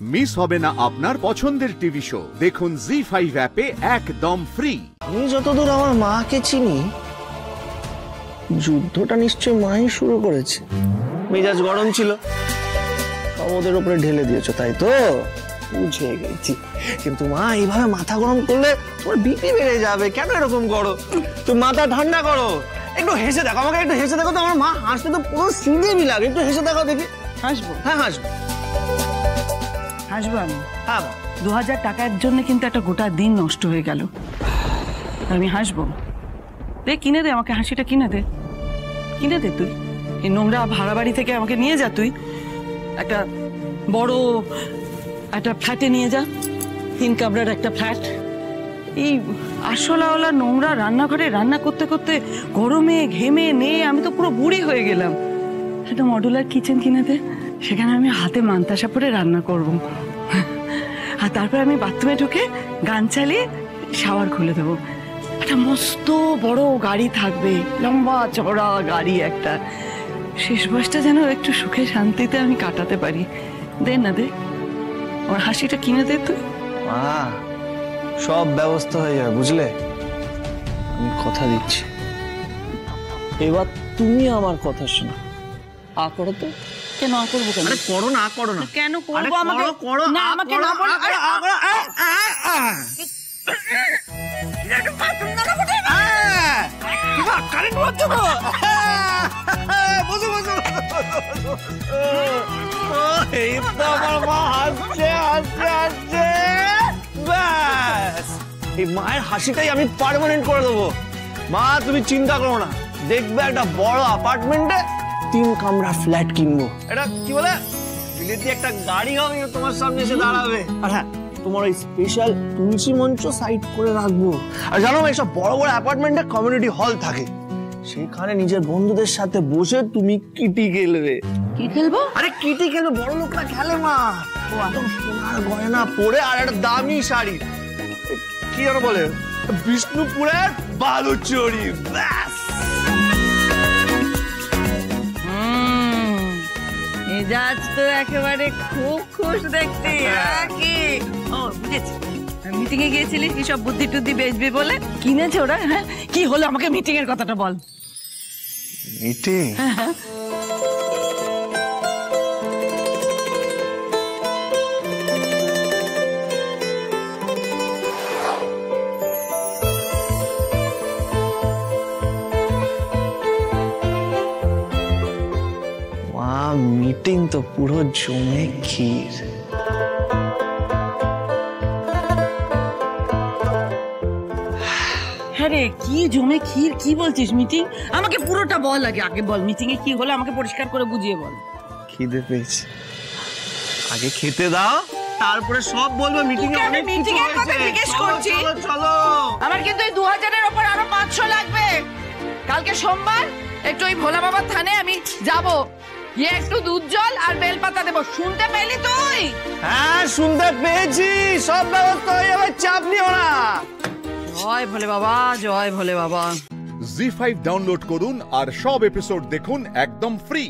Miss হবে না আপনার পছন্দের টিভি শো। দেখুন জি5 অ্যাপে একদম ফ্রি। আমি যতদূর আমার মাকে চিনি, যুদ্ধটা নিশ্চয় মাই শুরু করেছে। মেজাজ গরম ছিল, ওদের উপরে ঢেলে দিয়েছো, তাই তো? বুঝে গেছি। কিন্তু মা, এইভাবে মাথা গরম করলে তোমার বিপি বেড়ে যাবে। কেন এরকম করো? তুমি মাথা ঠান্ডা করো, একটু হেসে দেখো। আমাকে একটু হেসে দেখো তো। আমার মা হাসতে তো পুরো সিনেমি লাগে। একটু হেসে দেখো দেখি। হাসবো? হ্যাঁ, হাসবো। হাসবো আমি? হ্যাঁ। 2000 টাকার জন্য কিন্তু একটা গোটা দিন নষ্ট হয়ে গেল। আমি হাসবো? দে, কিনে দে আমাকে, হাসিটা কিনে দে, কিনে দে। তুই এই নোংরা ভাড়া বাড়ি থেকে আমাকে নিয়ে যা। তুই একটা বড় একটা ফ্ল্যাটে নিয়ে যা, 3 কামরার একটা ফ্ল্যাট। এই আসলাওয়ালা নোংরা রান্নাঘরে রান্না করতে করতে গরমে ঘেমে নিয়ে আমি তো পুরো বুড়ি হয়ে গেলাম। একটা মডুলার কিচেন কিনে দে, সেখানে আমি হাতে মান্তাসা পরে রান্না করব। আর তারপরে আমি বাথরুমে ঢুকে গান চালিয়ে শাওয়ার খুলে দেবো। একটা মস্ত বড় গাড়ি থাকবে, লম্বা চড়া গাড়ি একটা। শেষ বয়সটা যেন একটু সুখে শান্তিতে আমি কাটাতে পারি। দে না, দে ওর হাসিটা কিনে দে তুই। মা, সব ব্যবস্থা হয়ে যাবে, বুঝলে? আমি কথা দিচ্ছি, এবার তুমি আমার কথা শোনো। আ করো তো। কেন আ করবো? কেন করো না, করো না। কেন করবো? আমাকে করো না, আমাকে না বল। কারেন্ট মারছো তো? বসো বসো। এই তো আমার মা হাসছে হাসছে হাসছে। ব্যাস, এই মায়ের হাসিটাই আমি পার্মানেন্ট করে দেবো। মা, তুমি চিন্তা করো না, দেখবে একটা বড় অ্যাপার্টমেন্টে 3 কামরা ফ্ল্যাট কিনবো। এটা কি বলে, বিলেতি একটা গাড়ি হবে, তোমার সামনে এসে দাঁড়াবে। আর হ্যাঁ, তোমার ওই স্পেশাল তুলসী মঞ্চ সাইড করে রাখবো। আর জানো, এইসব বড় বড় অ্যাপার্টমেন্টে কমিউনিটি হল থাকে, সেখানে নিজের বন্ধুদের সাথে বসে তুমি কিটি খেলবে। কি খেলবো? আরে কিটি খেলবে, বড় লোকরা খেলে মা। একদম সোনার গয়না পরে আর একটা দামি শাড়ি, কি যেন বলে, বিষ্ণুপুরের বালুচরি। ব্যাস। মেজাজ তো একেবারে খুব খুশ দেখতে। কি ও বুঝেছি, মিটিং এ গিয়েছিলিস কি সব বুদ্ধি টুদ্ধি বেচবি বলে? কিনেছে ওরা? হ্যাঁ, কি হলো আমাকে মিটিং এর কথাটা বল। মিটিং? মিটিং তো পুরো জমে ক্ষীর। হ্যাঁ রে, কি জমে ক্ষীর? কি বলছিস মিটিং? আমাকে পুরোটা বল আগে। আগে বল মিটিং এ কি হলো, আমাকে পরিষ্কার করে বুঝিয়ে বল। খিদে পেয়েছে, আগে খেতে দাও, তারপরে সব বলবো। মিটিং এ অনেক মিটিং এর কথা জিজ্ঞেস করছি। চলো। আমার কিন্তু এই 2000 এর উপর আরো 500 লাগবে। কালকে সোমবার একটু ওই ভোলা বাবার থানে আমি যাব, গিয়ে একটু দুধ জল আর বেলপাতা দেবো। শুনতে পেলি তুই? হ্যাঁ, শুনতে পেয়েছি। সব ব্যবস্থা হয়ে যাবে, চাপ নিও না। জয় ভোলে বাবা, জয় ভোলে বাবা। জি5 ডাউনলোড করুন আর সব এপিসোড দেখুন একদম ফ্রি।